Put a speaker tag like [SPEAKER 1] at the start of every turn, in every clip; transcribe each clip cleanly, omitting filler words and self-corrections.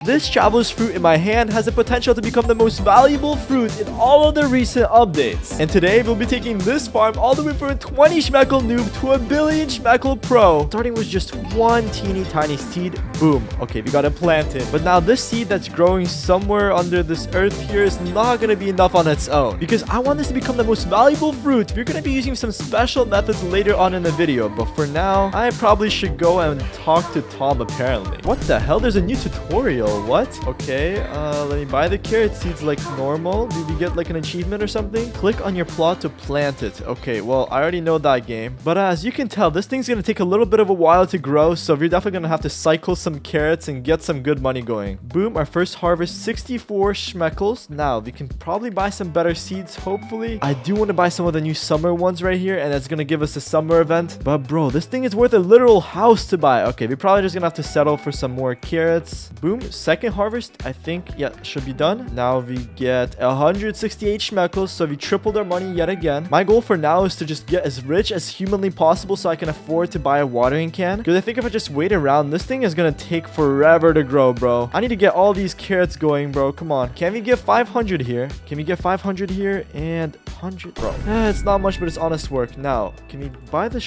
[SPEAKER 1] This traveler's fruit in my hand has the potential to become the most valuable fruit in all of the recent updates. And today we'll be taking this farm all the way from a 20 Schmeckle noob to a billion Schmeckle pro. Starting with just one teeny tiny seed. Boom. Okay, we gotta plant it. But now this seed that's growing somewhere under this earth here is not gonna be enough on its own. Because I want this to become the most valuable fruit. We're gonna be using some special methods later on in the video. But for now, I probably should go and talk to Tom apparently. What the hell? There's a new tutorial. What? Okay, let me buy the carrot seeds like normal. Do we get like an achievement or something? Click on your plot to plant it. Okay, well, I already know that game. But as you can tell, this thing's gonna take a little bit of a while to grow, so we're definitely gonna have to cycle some carrots and get some good money going. Boom, our first harvest, 64 Schmeckles. Now, we can probably buy some better seeds, hopefully. I do want to buy some of the new summer ones right here, and it's gonna give us a summer event. But bro, this thing is worth a literal house to buy. Okay, we're probably just gonna have to settle for some more carrots. Boom, second harvest, I think, yeah, should be done. Now we get 168 Schmeckles, so we tripled our money yet again. My goal for now is to just get as rich as humanly possible so I can afford to buy a watering can. Because I think if I just wait around, this thing is gonna take forever to grow, bro. I need to get all these carrots going, bro. Come on. Can we get 500 here? Can we get 500 here? And 100, bro. It's not much, but it's honest work. Now, can we buy the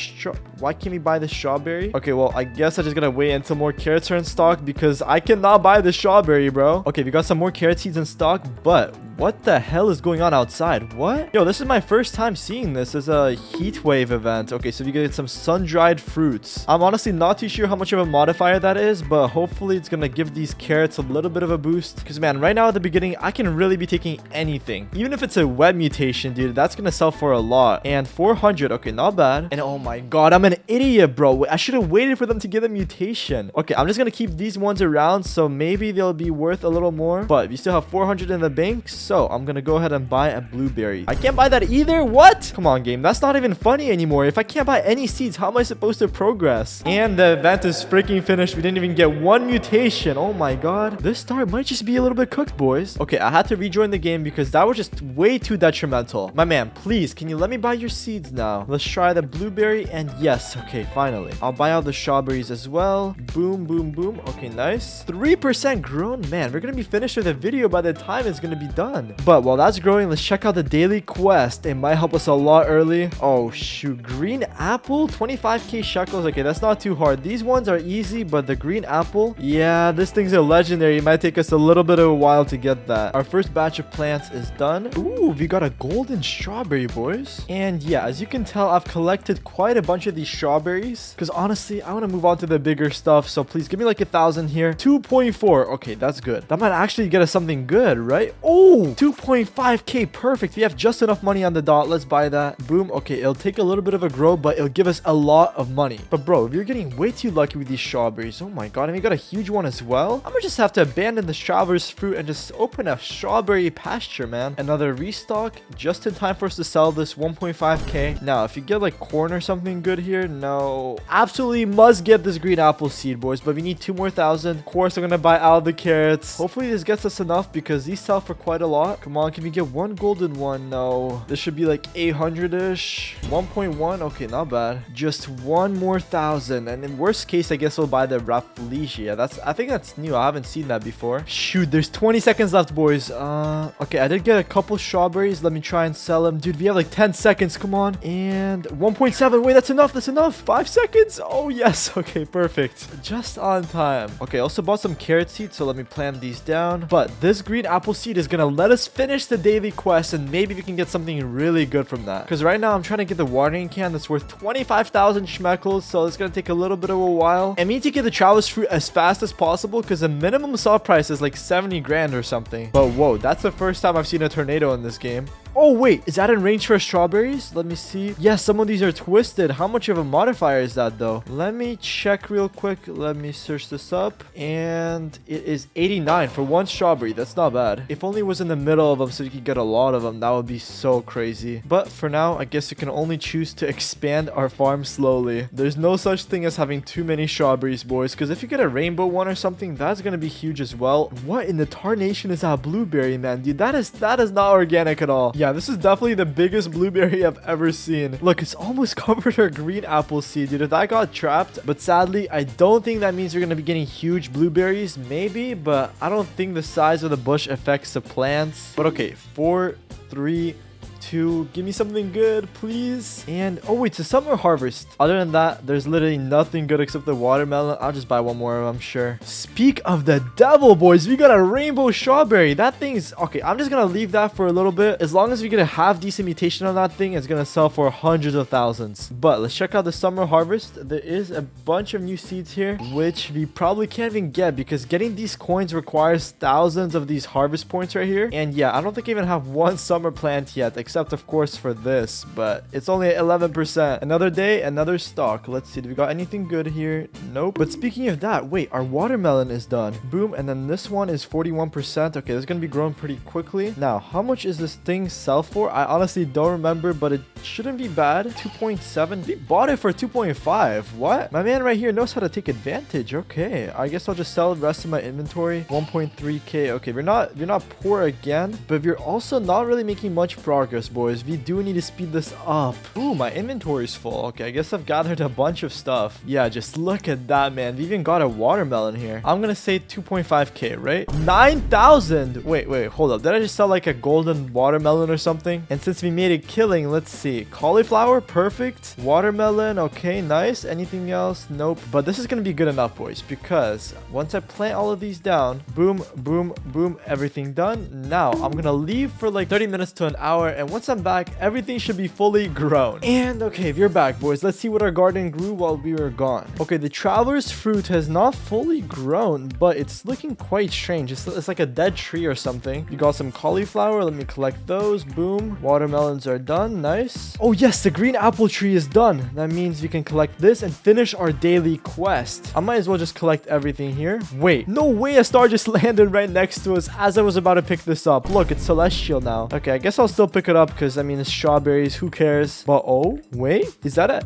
[SPEAKER 1] why can't we buy the strawberry? Okay, well, I guess I just gotta wait until more carrots are in stock because I cannot buy the strawberry, bro. Okay, we got some more carrot seeds in stock, but what the hell is going on outside? What? Yo, this is my first time seeing this as a heat wave event. Okay, so we get some sun-dried fruits. I'm honestly not too sure how much of a modifier that is, but hopefully it's gonna give these carrots a little bit of a boost. Because, man, right now at the beginning, I can really be taking anything. Even if it's a web mutation, dude, that's gonna sell for a lot. And 400, okay, not bad. And oh my god, I'm an idiot, bro. I should have waited for them to get a mutation. Okay, I'm just gonna keep these ones around, so maybe they'll be worth a little more. But we still have 400 in the bank, so I'm gonna go ahead and buy a blueberry. I can't buy that either. What? Come on, game. That's not even funny anymore. If I can't buy any seeds, how am I supposed to progress? And the event is freaking finished. We didn't even get one mutation. Oh my god. This start might just be a little bit cooked, boys. Okay, I had to rejoin the game because that was just way too detrimental. My man, please, can you let me buy your seeds now? Let's try the blueberry, and yes, okay, finally. I'll buy all the strawberries as well. Boom, boom, boom. Okay, nice. 3% grown. Man, we're gonna be finished with the video by the time it's gonna be done. But while that's growing, let's check out the daily quest. It might help us a lot early. Oh, shoot. Green apple? 25k shekels. Okay, that's not too hard. These ones are easy, but the green apple, yeah, this thing's a legendary. It might take us a little bit of a while to get that. Our first batch of plants is done. Ooh, we got a golden strawberry, boys. And yeah, as you can tell, I've collected quite a bunch of these strawberries. Because honestly, I want to move on to the bigger stuff. So please give me like 1,000 here. 2.4. Okay, that's good. That might actually get us something good, right? Oh, 2.5k. Perfect. We have just enough money on the dot. Let's buy that. Boom. Okay, it'll take a little bit of a grow, but it'll give us a lot of money. But bro, we're getting way too lucky with these strawberries. Oh my god. And we got a huge one as well. I'm gonna just have to abandon the traveler's fruit and just open a strawberry pasture, man. Another restock just in time for us to sell this 1.5k. Now, if you get like corn or something good here, no. Absolutely must get this green apple seed, boys. But we need 2 more thousand. Of course, I'm gonna buy all the carrots. Hopefully this gets us enough because these sell for quite a lot. Come on, can we get one golden one? No. This should be like 800-ish. 1.1. Okay, not bad. Just 1 more thousand. And in worst case, I guess we'll buy the Rafflesia. I think that's new. I haven't seen that before. Shoot, there's 20 seconds left, boys. Okay, I did get a couple strawberries. Let me try and sell them. Dude, we have like 10 seconds. Come on. And 1.7. Wait, that's enough. That's enough. 5 seconds. Oh, yes. Okay, perfect. Just on time. Okay, I also bought some carrot seeds, so let me plant these down. But this green apple seed is gonna let us finish the daily quest, and maybe we can get something really good from that. Because right now I'm trying to get the watering can that's worth 25,000 Schmeckles, so it's gonna take a little bit of a while. And we need to get the traveler's fruit as fast as possible because the minimum sell price is like 70 grand or something. But whoa, that's the first time I've seen a tornado in this game. Oh, wait, is that in range for strawberries? Let me see. Yes, some of these are twisted. How much of a modifier is that, though? Let me check real quick. Let me search this up. And it is 89 for one strawberry. That's not bad. If only it was in the middle of them so you could get a lot of them, that would be so crazy. But for now, I guess you can only choose to expand our farm slowly. There's no such thing as having too many strawberries, boys, because if you get a rainbow one or something, that's going to be huge as well. What in the tarnation is that blueberry, man? Dude, that is not organic at all. Yeah, this is definitely the biggest blueberry I've ever seen. Look, it's almost covered our green apple seed, dude. If that got trapped, but sadly, I don't think that means you're gonna be getting huge blueberries. Maybe, but I don't think the size of the bush affects the plants. But okay, 4, 3, 2, give me something good, please. And oh wait, it's a summer harvest. Other than that, there's literally nothing good except the watermelon. I'll just buy one more, I'm sure. Speak of the devil, boys, we got a rainbow strawberry. That thing's okay. I'm just gonna leave that for a little bit. As long as we get a half decent mutation on that thing, it's gonna sell for hundreds of thousands. But let's check out the summer harvest. There is a bunch of new seeds here, which we probably can't even get because getting these coins requires thousands of these harvest points right here. And yeah, I don't think I even have one summer plant yet, except of course for this, but it's only at 11%. Another day, another stock. Let's see, do we got anything good here? Nope. But speaking of that, wait, our watermelon is done. Boom. And then this one is 41%. Okay, this is gonna be growing pretty quickly. Now, how much is this thing sell for? I honestly don't remember, but it shouldn't be bad. 2.7. We bought it for 2.5. What? My man right here knows how to take advantage. Okay, I guess I'll just sell the rest of my inventory. 1.3k. Okay, we're not poor again, but we're also not really making much progress, boys. We do need to speed this up. Ooh, my inventory is full. Okay, I guess I've gathered a bunch of stuff. Yeah, just look at that, man. We even got a watermelon here. I'm gonna say 2.5k, right? 9,000. Wait, hold up. Did I just sell like a golden watermelon or something? And since we made a killing, let's see. Cauliflower, perfect. Watermelon, okay, nice. Anything else? Nope. But this is gonna be good enough, boys, because once I plant all of these down, boom, boom, boom, everything done. Now I'm gonna leave for like 30 minutes to an hour, and once I'm back, everything should be fully grown. And okay, we're back, boys. Let's see what our garden grew while we were gone. Okay, the traveler's fruit has not fully grown, but it's looking quite strange. It's like a dead tree or something. You got some cauliflower. Let me collect those. Boom. Watermelons are done. Nice. Oh yes, the green apple tree is done. That means we can collect this and finish our daily quest. I might as well just collect everything here. Wait, no way a star just landed right next to us as I was about to pick this up. Look, it's celestial now. Okay, I guess I'll still pick it up because I mean it's strawberries, who cares? But oh wait, is that a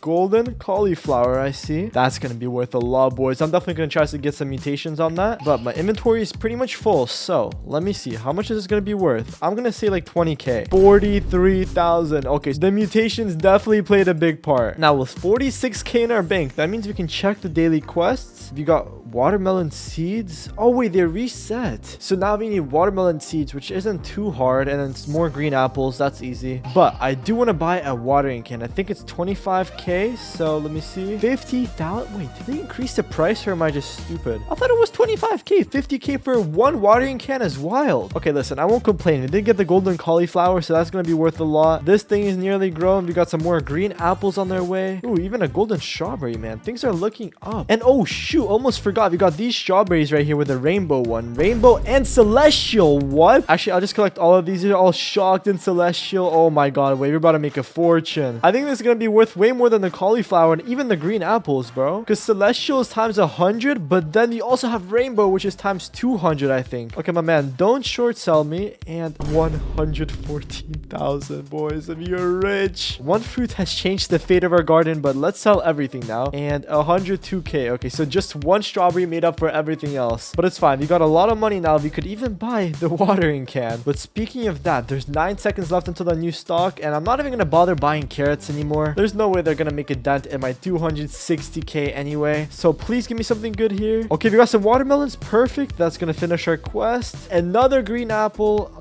[SPEAKER 1] golden cauliflower? I see. That's gonna be worth a lot, boys. I'm definitely gonna try to get some mutations on that, but my inventory is pretty much full, so let me see how much is this gonna be worth. I'm gonna say like 20k. 43,000. Okay, so the mutations definitely played a big part. Now with 46k in our bank, that means we can check the daily quests. We got watermelon seeds. Oh wait, they're reset, so now we need watermelon seeds, which isn't too hard, and then it's more green apples. That's easy. But I do want to buy a watering can. I think it's 25k, so let me see. 50,000. Wait, did they increase the price, or am I just stupid? I thought it was 25k. 50k for one watering can is wild. Okay, listen, I won't complain. We did get the golden cauliflower, so that's gonna be worth a lot. This thing is nearly grown. We got some more green apples on their way. Ooh, even a golden strawberry, man. Things are looking up. And oh shoot, almost forgot, we got these strawberries right here with a rainbow one. Rainbow and celestial. What? Actually, I'll just collect all of these. These are all shocked and celestial. Oh my god, wait, we're about to make a fortune. I think this is gonna be worth way more than the cauliflower and even the green apples, bro, because celestial is times 100, but then you also have rainbow, which is times 200, I think. Okay, my man, don't short sell me. And 114,000, boys, and you're rich. One fruit has changed the fate of our garden, but let's sell everything now. And 102k. Okay, so just one strawberry made up for everything else, but it's fine. We got a lot of money now. We could even buy the watering can. But speaking of that, there's 9 seconds left until the new stock, and I'm not even gonna bother buying carrots anymore. There's no way they're gonna make a dent in my 260k anyway, so please give me something good here. Okay, we got some watermelons. Perfect. That's gonna finish our quest. Another green apple.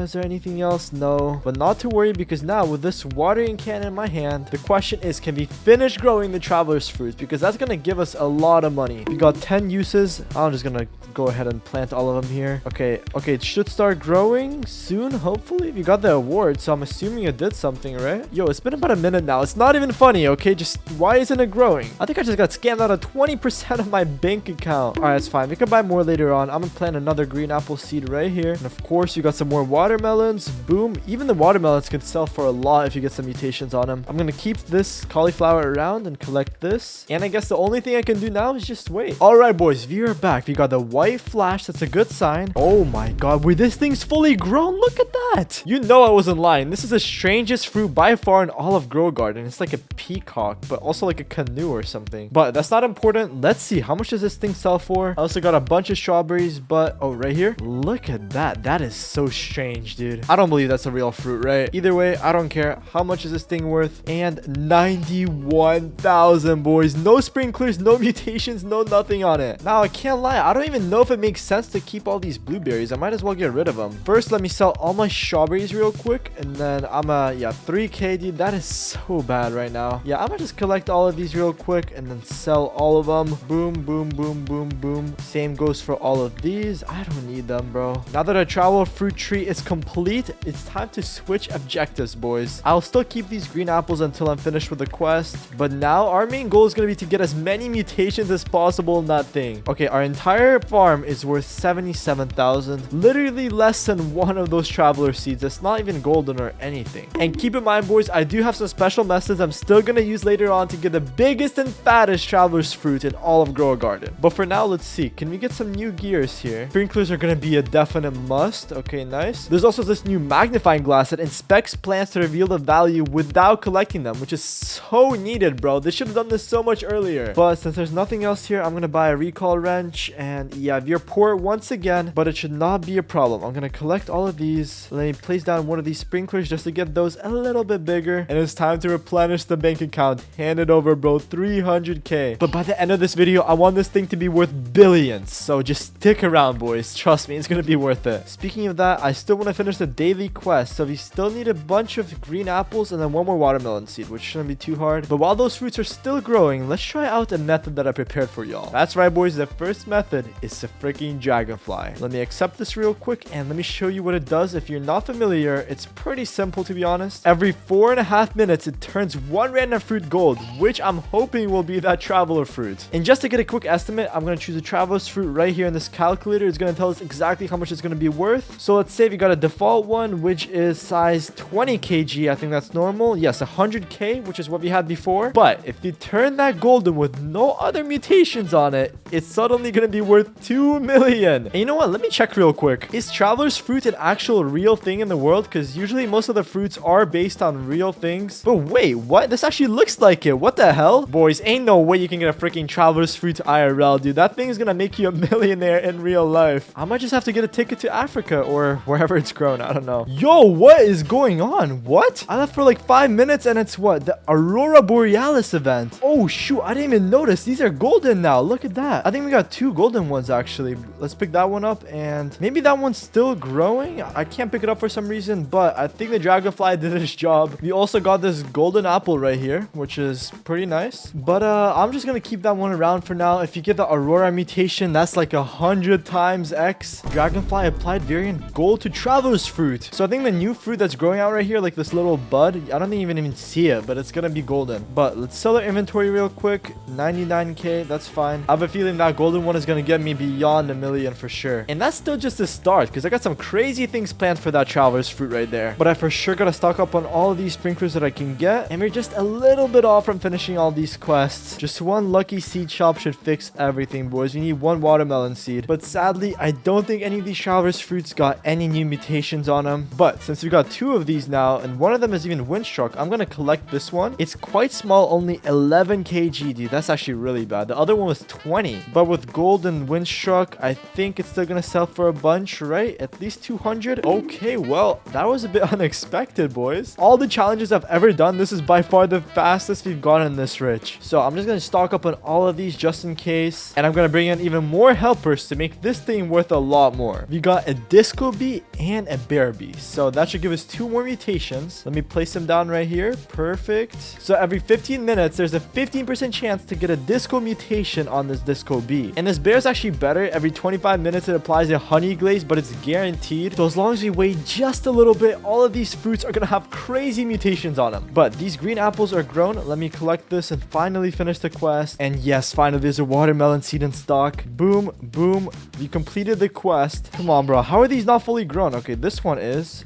[SPEAKER 1] Is there anything else? No, but not to worry, because now with this watering can in my hand, the question is, can we finish growing the traveler's fruits, because that's gonna give us a lot of money. We got 10 uses. I'm just gonna go ahead and plant all of them here. Okay, it should start growing soon, hopefully. We got the award, so I'm assuming it did something, right? Yo, it's been about a minute now. It's not even funny, okay? Just why isn't it growing? I think I just got scammed out of 20% of my bank account. All right, it's fine. We can buy more later on. I'm gonna plant another green apple seed right here, and of course you got some more watermelons. Boom. Even the watermelons can sell for a lot if you get some mutations on them. I'm gonna keep this cauliflower around and collect this, and I guess the only thing I can do now is just wait. All right, boys, we are back. We got the white flash. That's a good sign. Oh my god, wait, this thing's fully grown. Look at that. You know I wasn't lying. This is the strangest fruit by far in all of Grow Garden. It's like a peacock, but also like a canoe or something, but that's not important. Let's see, how much does this thing sell for? I also got a bunch of strawberries, but oh, right here, look at that. That is so strange. strange, dude. I don't believe that's a real fruit, right? Either way, I don't care. How much is this thing worth? And 91,000, boys. No sprinklers, no mutations, no nothing on it. Now, I can't lie. I don't even know if it makes sense to keep all these blueberries. I might as well get rid of them. First, let me sell all my strawberries real quick. And then yeah, 3K, dude. That is so bad right now. Yeah, I'm gonna just collect all of these real quick and then sell all of them. Boom, boom, boom, boom, boom. Same goes for all of these. I don't need them, bro. Now that our travel fruit tree is complete, it's time to switch objectives, boys. I'll still keep these green apples until I'm finished with the quest, but now our main goal is going to be to get as many mutations as possible in that thing. Okay, our entire farm is worth 77,000, literally less than one of those traveler seeds. That's not even golden or anything. And keep in mind, boys, I do have some special methods I'm still going to use later on to get the biggest and fattest traveler's fruit in all of Grow a Garden. But for now, let's see. Can we get some new gears here? Sprinklers are going to be a definite must. Okay, nice. There's also this new magnifying glass that inspects plants to reveal the value without collecting them, which is so needed, bro. They should have done this so much earlier. But since there's nothing else here, I'm going to buy a recall wrench. And yeah, veer poor once again, but it should not be a problem. I'm going to collect all of these. Let me place down one of these sprinklers just to get those a little bit bigger. And it's time to replenish the bank account. Hand it over, bro. 300K. But by the end of this video, I want this thing to be worth billions. So just stick around, boys. Trust me, it's going to be worth it. Speaking of that, I still want to finish the daily quest. So we still need a bunch of green apples and then one more watermelon seed, which shouldn't be too hard. But while those fruits are still growing, let's try out a method that I prepared for y'all. That's right, boys. The first method is the freaking dragonfly. Let me accept this real quick and let me show you what it does. If you're not familiar, it's pretty simple, to be honest. Every 4.5 minutes, it turns one random fruit gold, which I'm hoping will be that traveler fruit. And just to get a quick estimate, I'm going to choose a traveler's fruit right here in this calculator. It's going to tell us exactly how much it's going to be worth. So let's say we got a default one, which is size 20 kg. I think that's normal. Yes, 100k, which is what we had before. But if you turn that golden with no other mutations on it, it's suddenly going to be worth 2 million. And you know what? Let me check real quick. Is traveler's fruit an actual real thing in the world? Because usually most of the fruits are based on real things. But wait, what? This actually looks like it. What the hell? Boys, ain't no way you can get a freaking traveler's fruit IRL, dude. That thing is going to make you a millionaire in real life. I might just have to get a ticket to Africa or wherever it's grown. I don't know. Yo, what is going on? What? I left for like 5 minutes and it's what? The Aurora Borealis event. Oh, shoot. I didn't even notice. These are golden now. Look at that. I think we got 2 golden ones, actually. Let's pick that one up and maybe that one's still growing. I can't pick it up for some reason, but I think the dragonfly did its job. We also got this golden apple right here, which is pretty nice. But I'm just going to keep that one around for now. If you get the Aurora mutation, that's like 100 times X. Dragonfly applied variant gold to traveler's fruit. So I think the new fruit that's growing out right here, like this little bud, I don't even see it, but it's gonna be golden. But let's sell our inventory real quick. 99k, that's fine. I have a feeling that golden one is gonna get me beyond 1 million for sure. And that's still just the start, because I got some crazy things planned for that traveler's fruit right there. But I for sure gotta stock up on all of these sprinklers that I can get. And we're just a little bit off from finishing all these quests. Just one lucky seed shop should fix everything, boys. We need one watermelon seed. But sadly, I don't think any of these traveler's fruits got any new mutations on them. But since we got 2 of these now, and one of them is even windstruck, I'm gonna collect this one. It's quite small, only 11 kg, dude. That's actually really bad. The other one was 20. But with gold and windstruck, I think it's still gonna sell for a bunch, right? At least 200. Okay, well, that was a bit unexpected, boys. All the challenges I've ever done, this is by far the fastest we've gotten this rich. So I'm just gonna stock up on all of these just in case, and I'm gonna bring in even more helpers to make this thing worth a lot more. We got a disco bee and a bear bee, so that should give us 2 more mutations. Let me place them down right here. Perfect. So every 15 minutes there's a 15% chance to get a disco mutation on this disco bee. And this bear is actually better. Every 25 minutes it applies a honey glaze, but it's guaranteed. So as long as we wait just a little bit, all of these fruits are gonna have crazy mutations on them. But these green apples are grown. Let me collect this and finally finish the quest. And yes, finally there's a watermelon seed in stock. Boom, boom. We completed the quest. Come on, bro. How are these not fully grown? Okay, this one is.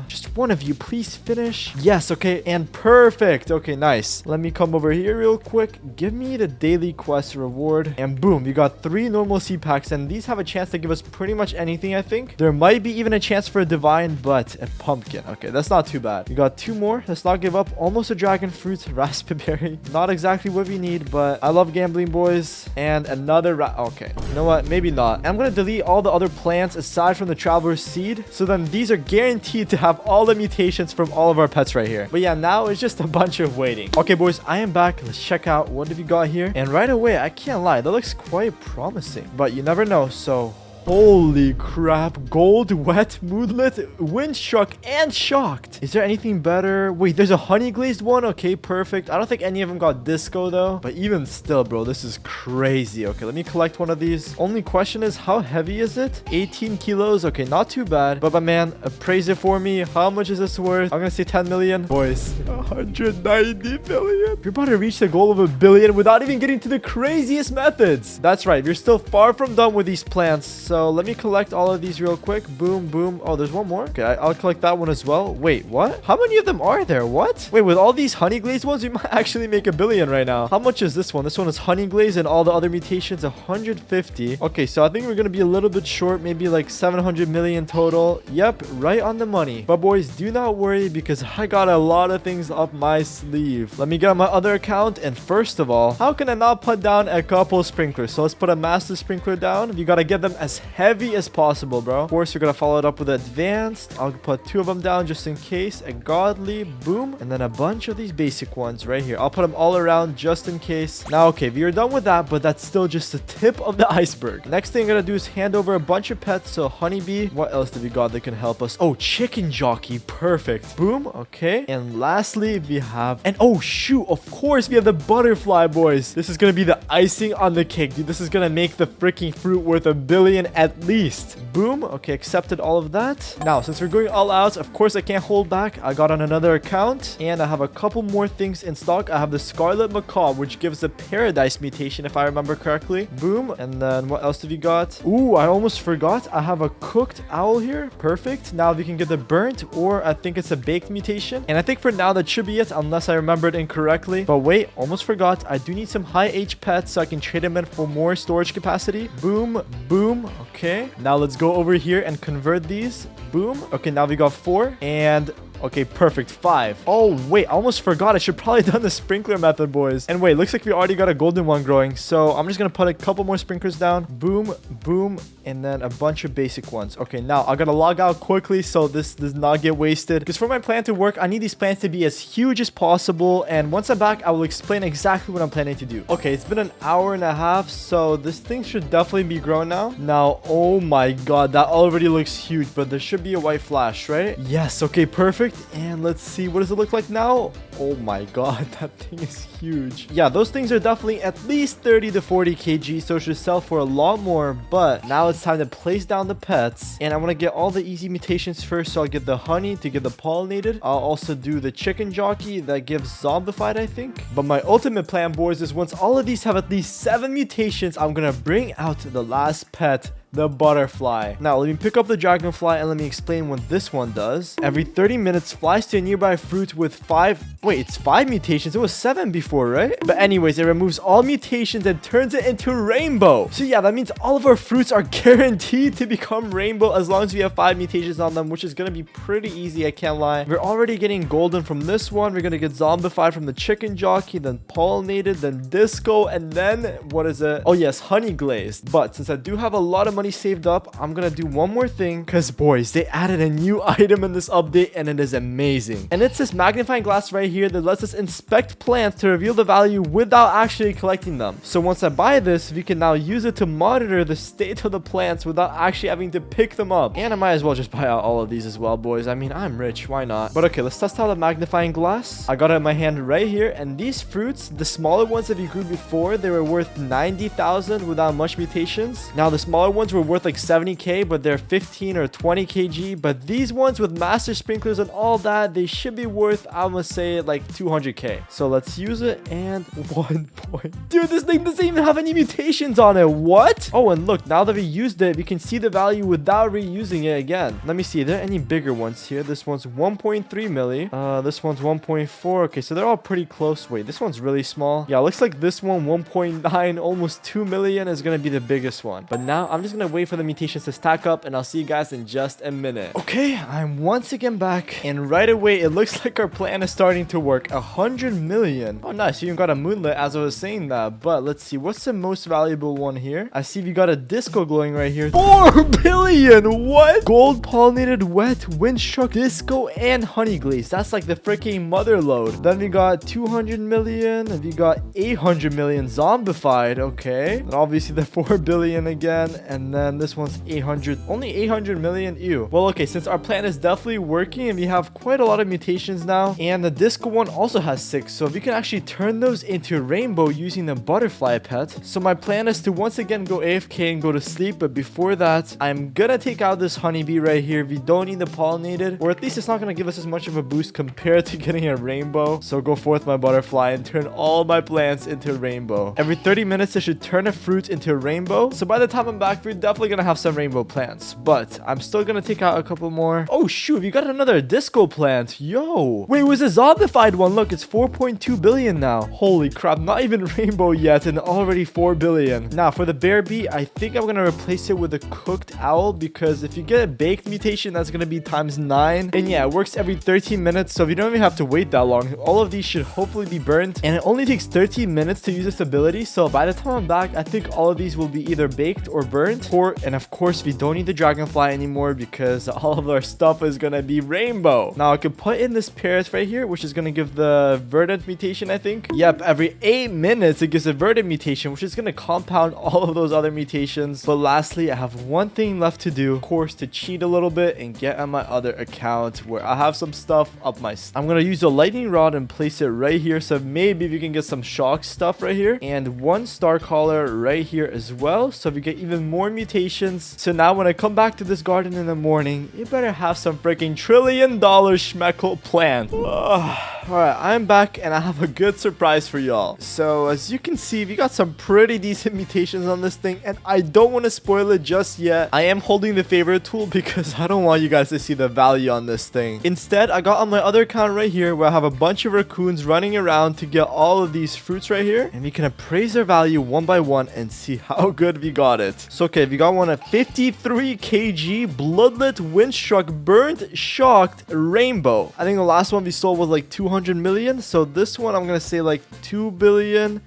[SPEAKER 1] Just one of you, please finish. Yes, okay, and perfect. Okay, nice. Let me come over here real quick. Give me the daily quest reward. And boom, we got 3 normal seed packs, and these have a chance to give us pretty much anything, I think. There might be even a chance for a divine, but a pumpkin. Okay, that's not too bad. We got 2 more. Let's not give up. Almost a dragon fruit, raspberry. Not exactly what we need, but I love gambling, boys. And another okay, you know what? Maybe not. I'm gonna delete all the other plants aside from the traveler's seed. seed. So then these are guaranteed to have all the mutations from all of our pets right here. But yeah, now it's just a bunch of waiting. Okay, boys, I am back. Let's check out what have we got here. And right away, I can't lie, that looks quite promising. But you never know, so... Holy crap, gold, wet, moodlet, windstruck, and shocked. Is there anything better? Wait, there's a honey glazed one. Okay, perfect. I don't think any of them got disco though. But even still, bro, this is crazy. Okay, let me collect one of these. Only question is, how heavy is it? 18 kilos. Okay, not too bad. But my man, appraise it for me. How much is this worth? I'm gonna say 10 million. Boys, 190 billion. You're about to reach the goal of a billion without even getting to the craziest methods. That's right. You're still far from done with these plants. So let me collect all of these real quick. Boom, boom. Oh, there's one more. Okay, I'll collect that one as well. Wait, what? How many of them are there? What? Wait, with all these honey glazed ones, we might actually make a billion right now. How much is this one? This one is honey glazed and all the other mutations, 150. Okay, so I think we're going to be a little bit short, maybe like 700 million total. Yep, right on the money. But boys, do not worry because I got a lot of things up my sleeve. Let me get on my other account. And first of all, how can I not put down a couple sprinklers? So let's put a master sprinkler down. You got to get them as heavy as possible, bro. Of course, you're gonna follow it up with advanced. I'll put 2 of them down just in case. A godly, boom, and then a bunch of these basic ones right here. I'll put them all around just in case. Now, okay, we are done with that, but that's still just the tip of the iceberg. Next thing I'm gonna do is hand over a bunch of pets. So honeybee, what else do we got that can help us? Oh, chicken jockey, perfect. Boom, okay. And lastly, we have, and oh shoot, of course we have the butterfly, boys. This is gonna be the icing on the cake, dude. This is gonna make the freaking fruit worth a billion at least. Boom. Okay, accepted all of that. Now, since we're going all out, of course I can't hold back. I got on another account and I have a couple more things in stock. I have the Scarlet Macaw, which gives a paradise mutation if I remember correctly. Boom. And then what else have you got? Ooh, I almost forgot. I have a cooked owl here. Perfect. Now we can get the burnt, or I think it's a baked mutation. And I think for now that should be it unless I remembered incorrectly. But wait, almost forgot. I do need some high H pets so I can trade them in for more storage capacity. Boom, boom. Okay, now let's go over here and convert these. Boom. Okay, now we got 4 and okay, perfect. 5. Oh, wait, I almost forgot. I should probably done the sprinkler method, boys. And wait, looks like we already got a golden one growing. So I'm just going to put a couple more sprinklers down. Boom, boom, and then a bunch of basic ones. Okay, now I got to log out quickly so this does not get wasted. Because for my plant to work, I need these plants to be as huge as possible. And once I'm back, I will explain exactly what I'm planning to do. Okay, it's been an hour and a half. So this thing should definitely be grown now. Now, oh my god, that already looks huge. But there should be a white flash, right? Yes, okay, perfect. And let's see, what does it look like now? Oh my god, that thing is huge. Yeah, those things are definitely at least 30 to 40 kg, so it should sell for a lot more. But now it's time to place down the pets, and I want to get all the easy mutations first. So I'll get the honey to get the pollinated. I'll also do the chicken jockey that gives zombified, I think. But my ultimate plan, boys, is once all of these have at least 7 mutations, I'm gonna bring out the last pet, the butterfly. Now, let me pick up the dragonfly and let me explain what this one does. Every 30 minutes, flies to a nearby fruit with 5... Wait, it's 5 mutations. It was 7 before, right? But anyways, it removes all mutations and turns it into rainbow. So yeah, that means all of our fruits are guaranteed to become rainbow as long as we have 5 mutations on them, which is going to be pretty easy, I can't lie. We're already getting golden from this one. We're going to get zombified from the chicken jockey, then pollinated, then disco, and then, what is it? Oh yes, honey glazed. But since I do have a lot of money saved up, I'm gonna do one more thing, because boys, they added a new item in this update and it is amazing. And it's this magnifying glass right here that lets us inspect plants to reveal the value without actually collecting them. So once I buy this, we can now use it to monitor the state of the plants without actually having to pick them up. And I might as well just buy out all of these as well, boys. I mean, I'm rich, why not? But okay, let's test out the magnifying glass. I got it in my hand right here, and these fruits, the smaller ones that we grew before, they were worth 90,000 without much mutations. Now the smaller ones were worth like 70k, but they're 15 or 20 kg. But these ones with master sprinklers and all that, they should be worth, I'm gonna say, like 200k. So let's use it, and 1 point. Dude, this thing doesn't even have any mutations on it. What? Oh, and look, now that we used it, we can see the value without reusing it again. Let me see, are there any bigger ones here? This one's 1.3 milli. This one's 1.4. Okay, so they're all pretty close. Wait, this one's really small. Yeah, looks like this one, 1.9, almost 2 million, is gonna be the biggest one. But now I'm just gonna gonna wait for the mutations to stack up, and I'll see you guys in just a minute. Okay, I'm once again back, and right away it looks like our plan is starting to work. 100 million. Oh nice, you even got a moonlit as I was saying that. But let's see, what's the most valuable one here? I see we got a disco glowing right here. 4 billion. What? Gold pollinated wet windstruck disco and honey glaze. That's like the freaking mother load. Then we got 200 million, and we got 800 million zombified. Okay, and obviously the 4 billion again, and then this one's 800, only 800 million. Ew. Well, okay, since our plan is definitely working and we have quite a lot of mutations now, and the disco one also has 6, so we can actually turn those into rainbow using the butterfly pet. So my plan is to once again go AFK and go to sleep, but before that I'm gonna take out this honeybee right here. We don't need the pollinated, or at least it's not gonna give us as much of a boost compared to getting a rainbow. So go forth my butterfly and turn all my plants into rainbow. Every 30 minutes I should turn a fruit into a rainbow, so by the time I'm back we're definitely gonna have some rainbow plants, but I'm still gonna take out a couple more. Oh shoot, we got another disco plant. Yo, wait, it was a zombified one. Look, it's 4.2 billion now. Holy crap, not even rainbow yet and already 4 billion. Now for the bear bee, I think I'm gonna replace it with a cooked owl, because if you get a baked mutation, that's gonna be times 9, and yeah, it works every 13 minutes, so we don't even have to wait that long. All of these should hopefully be burnt, and it only takes 13 minutes to use this ability, so by the time I'm back I think all of these will be either baked or burnt. And of course we don't need the dragonfly anymore, because all of our stuff is gonna be rainbow. Now I can put in this parrot right here, which is gonna give the verdant mutation, I think. Yep, every 8 minutes it gives a verdant mutation, which is gonna compound all of those other mutations. But lastly, I have one thing left to do, of course, to cheat a little bit and get on my other account where I have some stuff up my I'm gonna use a lightning rod and place it right here, so maybe we can get some shock stuff right here, and one star collar right here as well, so we get even more mutations. So now when I come back to this garden in the morning, it better have some freaking $1 trillion schmeckle plant. Alright, I'm back and I have a good surprise for y'all. So as you can see, we got some pretty decent mutations on this thing, and I don't want to spoil it just yet. I am holding the favorite tool because I don't want you guys to see the value on this thing. Instead, I got on my other account right here where I have a bunch of raccoons running around to get all of these fruits right here, and we can appraise their value one by one and see how good we got it. So okay, we got one at 53 kg bloodlet windstruck burnt shocked rainbow. I think the last one we sold was like 200 million, so this one I'm gonna say like 2 billion,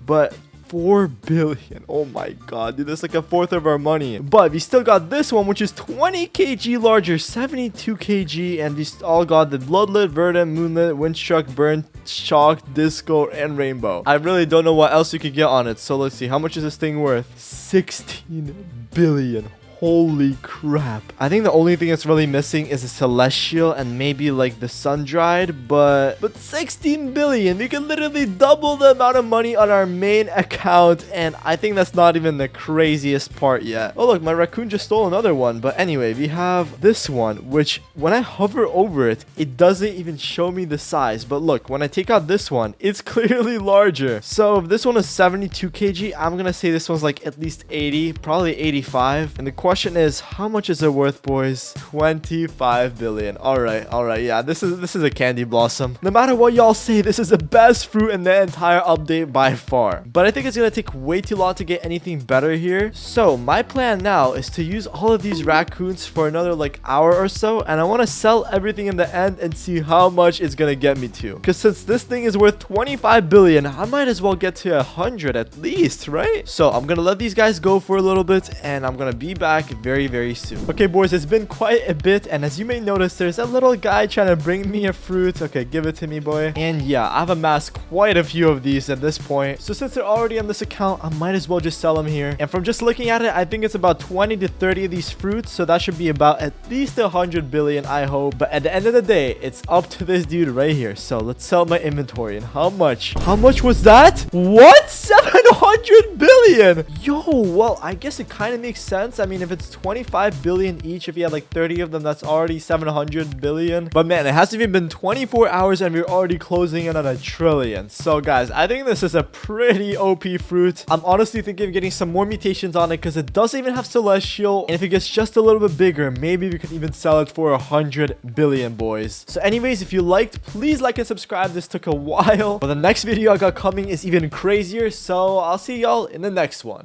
[SPEAKER 1] but 4 billion. Oh my god, dude, that's like a fourth of our money. But we still got this one, which is 20 kg larger, 72 kg, and we all got the bloodlet, verdant, moonlit, windstruck, burnt, shocked, disco, and rainbow. I really don't know what else you could get on it, so let's see. How much is this thing worth? 16 billion. Holy crap. I think the only thing that's really missing is a celestial and maybe like the sun-dried, but 16 billion. We can literally double the amount of money on our main account, and I think that's not even the craziest part yet. Oh look, my raccoon just stole another one. But anyway, we have this one, which when I hover over it, it doesn't even show me the size. But look, when I take out this one, it's clearly larger. So if this one is 72 kg, I'm gonna say this one's like at least 80, probably 85. And the question is, how much is it worth, boys? 25 billion. All right, yeah, this is a candy blossom. No matter what y'all say, this is the best fruit in the entire update by far. But I think it's gonna take way too long to get anything better here. So my plan now is to use all of these raccoons for another like hour or so, and I want to sell everything in the end and see how much it's gonna get me to. Because since this thing is worth 25 billion, I might as well get to 100 at least, right? So I'm gonna let these guys go for a little bit, and I'm gonna be back very soon. Okay, boys, it's been quite a bit, and as you may notice, there's a little guy trying to bring me a fruit. Okay, give it to me, boy. And yeah, I've amassed quite a few of these at this point, so since they're already on this account, I might as well just sell them here. And from just looking at it, I think it's about 20 to 30 of these fruits, so that should be about at least 100 billion, I hope. But at the end of the day, it's up to this dude right here. So let's sell my inventory. And how much was that? What? 700 billion? Yo, well, I guess it kind of makes sense. I mean, if it's 25 billion each, if you had like 30 of them, that's already 700 billion. But man, it hasn't even been 24 hours and we're already closing in on 1 trillion. So guys, I think this is a pretty OP fruit. I'm honestly thinking of getting some more mutations on it because it doesn't even have celestial, and if it gets just a little bit bigger, maybe we could even sell it for 100 billion, boys. So anyways, if you liked, please like and subscribe. This took a while, but the next video I got coming is even crazier, so I'll see y'all in the next one.